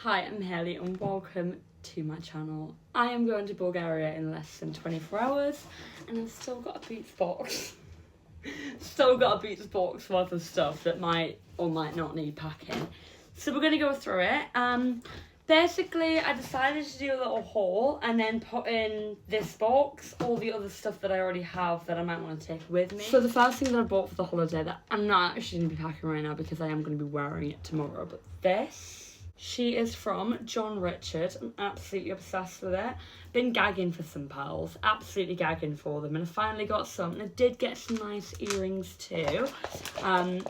Hi, I'm Hayley and welcome to my channel. I am going to Bulgaria in less than 24 hours and I've still got a Boots box. Still got a Boots box worth of stuff that might or might not need packing. So we're going to go through it. Basically, I decided to do a little haul and then put in this box all the other stuff that I already have that I might want to take with me. So the first thing that I bought for the holiday that I'm not actually going to be packing right now because I am going to be wearing it tomorrow, but this. She is from John Richard. I'm absolutely obsessed with it. Been gagging for some pearls. Absolutely gagging for them. And I finally got some. And I did get some nice earrings too.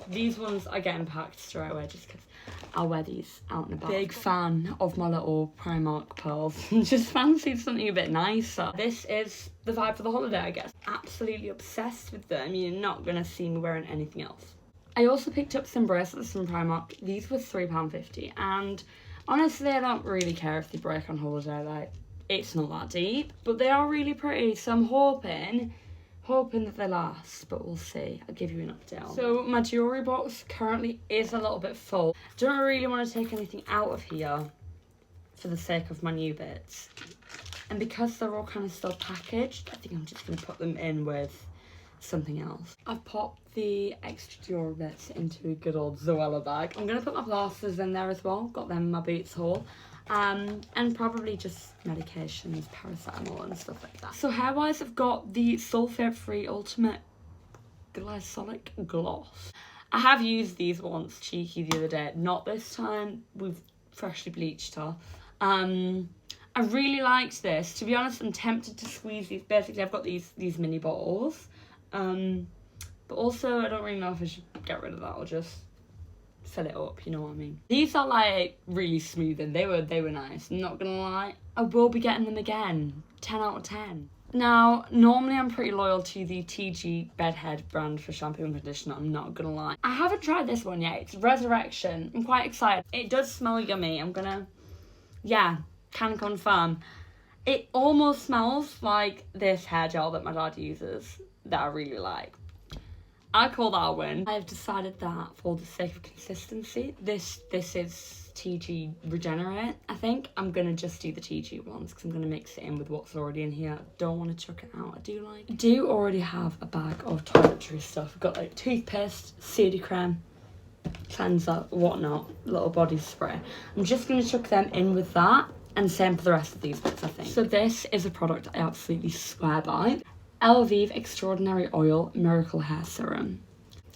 These ones are getting packed straight away just because I'll wear these out and about. Big fan of my little Primark pearls. Just fancied something a bit nicer. This is the vibe for the holiday, I guess. Absolutely obsessed with them. You're not going to see me wearing anything else. I also picked up some bracelets from Primark. These were £3.50 and honestly I don't really care if they break on holiday, like it's not that deep, but they are really pretty, so I'm hoping that they last, but we'll see. I'll give you an update. So my jewellery box currently is a little bit full. Don't really want to take anything out of here for the sake of my new bits, and because they're all kind of still packaged, I think I'm just going to put them in with something else. I've popped the extra jewellery bits into a good old Zoella bag. I'm going to put my plasters in there as well. Got them in my Boots haul. And probably just medications, paracetamol and stuff like that. So hair-wise, I've got the sulfate-free Ultimate Glycolic Gloss. I have used these once, cheeky, the other day. Not this time. We've freshly bleached her. I really liked this. To be honest, I'm tempted to squeeze these. Basically, I've got these mini bottles. But also I don't really know if I should get rid of that or just fill it up, you know what I mean. These are like really smooth and they were nice, I'm not gonna lie. I will be getting them again, 10 out of 10. Now, normally I'm pretty loyal to the TG Bedhead brand for shampoo and conditioner, I'm not gonna lie. I haven't tried this one yet, it's Resurrection. I'm quite excited. It does smell yummy, I'm gonna, yeah, can confirm. It almost smells like this hair gel that my dad uses that I really like. I call that a win. I've decided that for the sake of consistency, this is TG Regenerate. I think I'm gonna just do the TG ones because I'm gonna mix it in with what's already in here. I don't want to chuck it out. I do already have a bag of toiletry stuff. I've got like toothpaste, CD cream, cleanser, whatnot, little body spray. I'm just gonna chuck them in with that, and same for the rest of these bits, I think. So this is a product I absolutely swear by. Elvive Extraordinary Oil Miracle Hair Serum.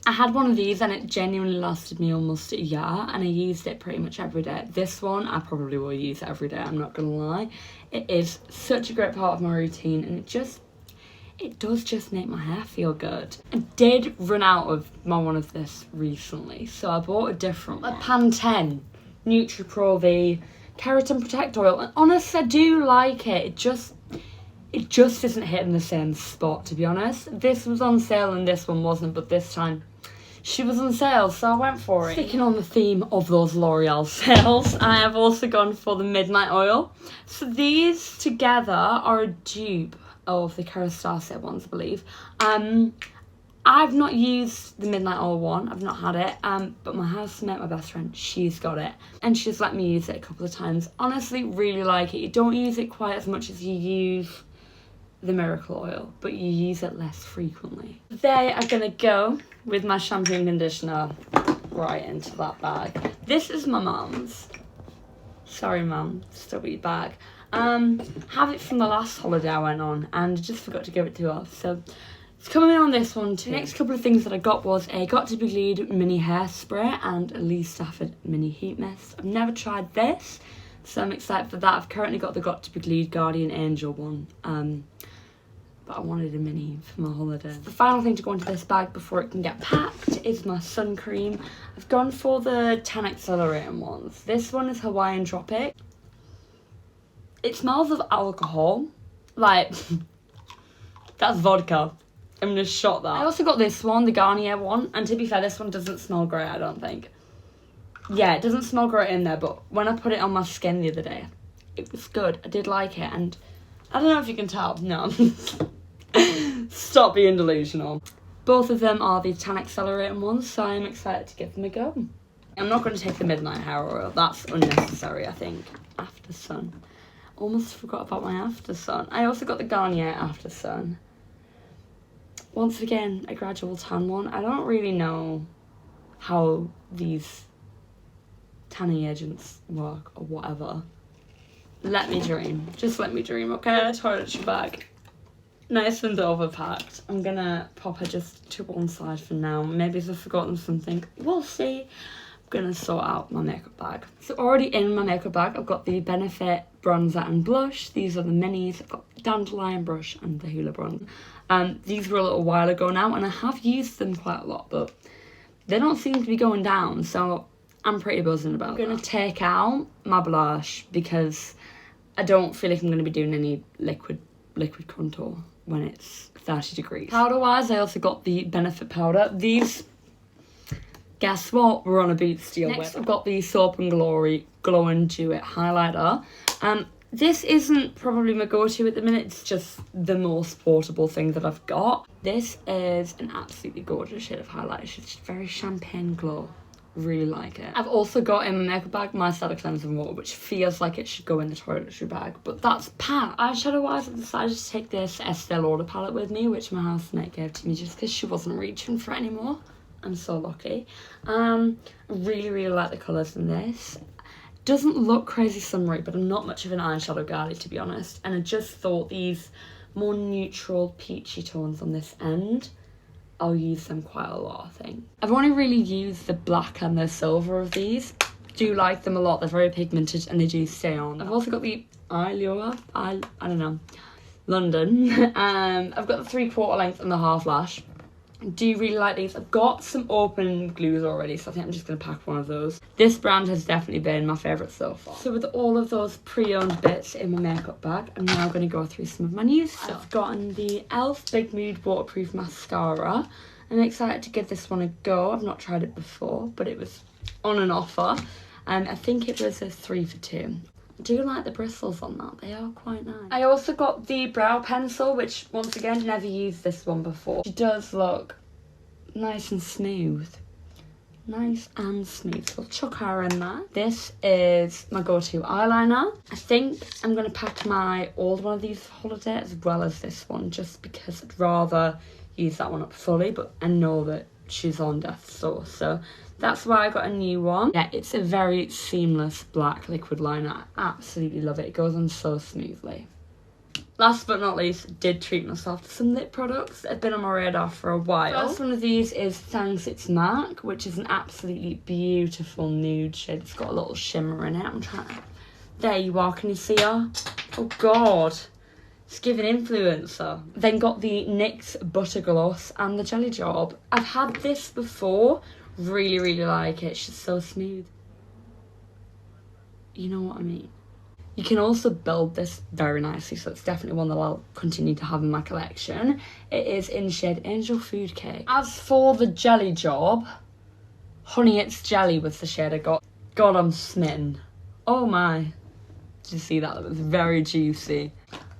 I had one of these and it genuinely lasted me almost a year and I used it pretty much every day. This one I probably will use every day, I'm not gonna lie. It is such a great part of my routine and it does just make my hair feel good. I did run out of my one of this recently, so I bought a different one. A Pantene Nutri Pro V Keratin Protect Oil, and honestly I do like it. It just isn't hitting the same spot, to be honest. This was on sale and this one wasn't, but this time she was on sale, so I went for it. Sticking on the theme of those L'Oreal sales, I have also gone for the Midnight Oil. So these together are a dupe of the Kerastase ones, I believe. I've not used the Midnight Oil one, I've not had it, but my housemate, my best friend, she's got it. And she's let me use it a couple of times. Honestly, really like it. You don't use it quite as much as you use the Miracle Oil, but you use it less frequently. They are gonna go with my shampoo and conditioner right into that bag. This is my mum's. Sorry mum, stubby bag. Have it from the last holiday I went on and just forgot to give it to her, so it's coming in on this one too. The next couple of things that I got was a Got To Be Glued mini hairspray and a Lee Stafford mini heat mist. I've never tried this, so I'm excited for that. I've currently got the Got To Be Glued Guardian Angel one, but I wanted a mini for my holiday. The final thing to go into this bag before it can get packed is my sun cream. I've gone for the tan accelerating ones. This one is Hawaiian Tropic. It smells of alcohol, like that's vodka. I'm gonna shot that. I also got this one, the Garnier one, and to be fair, this one doesn't smell great, I don't think. Yeah, it doesn't smell great in there, but when I put it on my skin the other day, it was good. I did like it, and I don't know if you can tell. No. Stop being delusional. Both of them are the tan accelerating ones, so I'm excited to give them a go. I'm not going to take the Midnight Hair Oil. That's unnecessary, I think. After Sun. Almost forgot about my After Sun. I also got the Garnier After Sun. Once again, a gradual tan one. I don't really know how these tanning agents work or whatever. Let me dream. Just let me dream, okay? Toiletry bag. Nice and overpacked. I'm gonna pop her just to one side for now. Maybe if I've forgotten something, we'll see. I'm gonna sort out my makeup bag. So already in my makeup bag, I've got the Benefit bronzer and blush. These are the minis. I've got the Dandelion brush and the Hoola bronzer. These were a little while ago now, and I have used them quite a lot, but they don't seem to be going down, so I'm pretty buzzing about it. I'm gonna take out my blush because I don't feel like I'm gonna be doing any liquid contour when it's 30 degrees. Powder wise, I also got the Benefit powder. These, guess what, we're on a Boots deal with. Next, I've got the Soap and Glory Glow and Dew It highlighter. This isn't probably my go-to at the minute. It's just the most portable thing that I've got. This is an absolutely gorgeous shade of highlight. It's just very champagne glow. Really like it. I've also got in my makeup bag my Stellar Cleansing Water, which feels like it should go in the toiletry bag, but that's packed. Eyeshadow wise, I decided to take this Estee Lauder palette with me, which my housemate gave to me just because she wasn't reaching for it anymore. I'm so lucky. I really like the colours in this. Doesn't look crazy summery, but I'm not much of an eyeshadow girly, to be honest, and I just thought these more neutral peachy tones on this end, I'll use them quite a lot, I think. I've only really used the black and the silver of these. Do like them a lot. They're very pigmented and they do stay on. I've also got the Eyelure, I don't know, London. I've got the 3/4 length and the half lash. I do really like these. I've got some open glues already, so I think I'm just going to pack one of those. This brand has definitely been my favourite so far. So with all of those pre-owned bits in my makeup bag, I'm now going to go through some of my new stuff. I've gotten the e.l.f. Big Mood Waterproof Mascara. I'm excited to give this one a go. I've not tried it before, but it was on an offer. I think it was a 3 for 2. I do like the bristles on that, they are quite nice. I also got the brow pencil, which once again, never used this one before. She does look nice and smooth. Nice and smooth, so I'll chuck her in there. This is my go-to eyeliner. I think I'm going to pack my old one of these for holiday as well as this one, just because I'd rather use that one up fully, but I know that she's on death's door, so that's why I got a new one. Yeah, it's a very seamless black liquid liner. I absolutely love it. It goes on so smoothly. Last but not least, did treat myself to some lip products that have been on my radar for a while. First one of these is Thanks It's MAC, which is an absolutely beautiful nude shade. It's got a little shimmer in it. I'm trying to... There you are, can you see her? Oh God. It's giving influencer. Then got the NYX Butter Gloss and the Jelly Job. I've had this before. Really like it. It's just so smooth. You know what I mean? You can also build this very nicely, so it's definitely one that I'll continue to have in my collection. It is in shade Angel Food Cake. As for the Jelly Job, Honey It's Jelly was the shade I got. God, I'm smitten. Oh my. Did you see that? That was very juicy.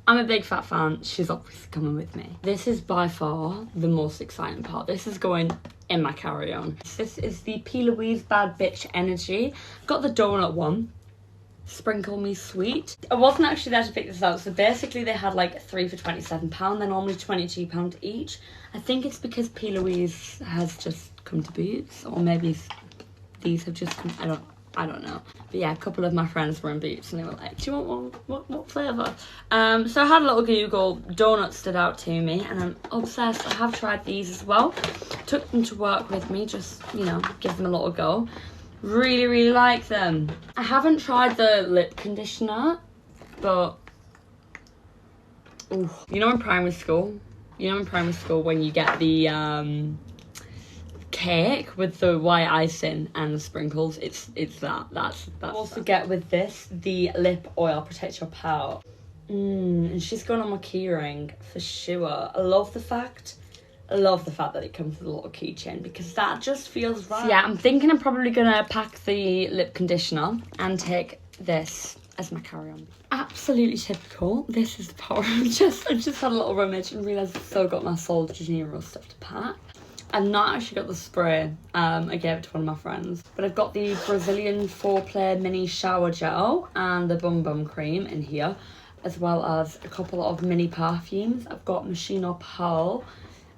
I'm a big fat fan. She's obviously coming with me. This is by far the most exciting part. This is going in my carry-on. This is the P. Louise Bad Bitch Energy. Got the donut one. Sprinkle Me Sweet. I wasn't actually there to pick this out, so basically they had like 3 for £27. They're normally £22 each. I think it's because P. Louise has just come to Boots, or maybe these have just come, I don't know. But yeah, a couple of my friends were in Boots and they were like, do you want one? What flavour? So I had a little Google. Donuts stood out to me and I'm obsessed. I have tried these as well. Took them to work with me, just, you know, give them a little go. Really like them. I haven't tried the lip conditioner, but ooh, you know in primary school when you get the cake with the white icing and the sprinkles, it's that's also get with this the lip oil protect your pout. And she's going on my keyring for sure. I love the fact that it comes with a little keychain because that just feels right. So yeah, I'm thinking I'm probably gonna pack the lip conditioner and take this as my carry-on. Absolutely typical. This is the part where I just had a little rummage and realised I've still got my Sol de Janeiro stuff to pack. I've not actually got the spray. I gave it to one of my friends. But I've got the Brazilian foreplay mini shower gel and the Bum Bum cream in here, as well as a couple of mini perfumes. I've got Machino Pearl.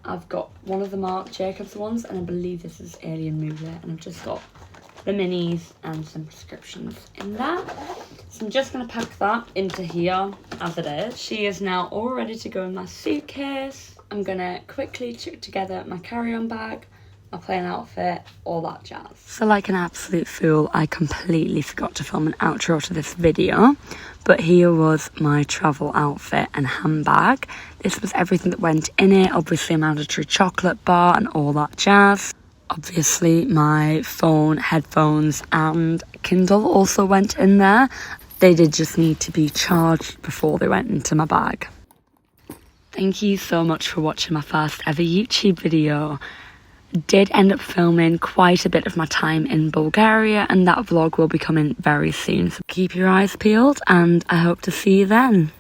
I've got one of the Marc Jacobs ones, and I believe this is Alien Movie. And I've just got the minis and some prescriptions in there. So I'm just going to pack that into here as it is. She is now all ready to go in my suitcase. I'm going to quickly chuck together my carry-on bag, my plain outfit, all that jazz. So like an absolute fool, I completely forgot to film an outro to this video. But here was my travel outfit and handbag. This was everything that went in it. Obviously a mandatory chocolate bar and all that jazz. Obviously my phone, headphones and Kindle also went in there. They did just need to be charged before they went into my bag. Thank you so much for watching my first ever YouTube video. Did end up filming quite a bit of my time in Bulgaria, and that vlog will be coming very soon. So keep your eyes peeled and I hope to see you then.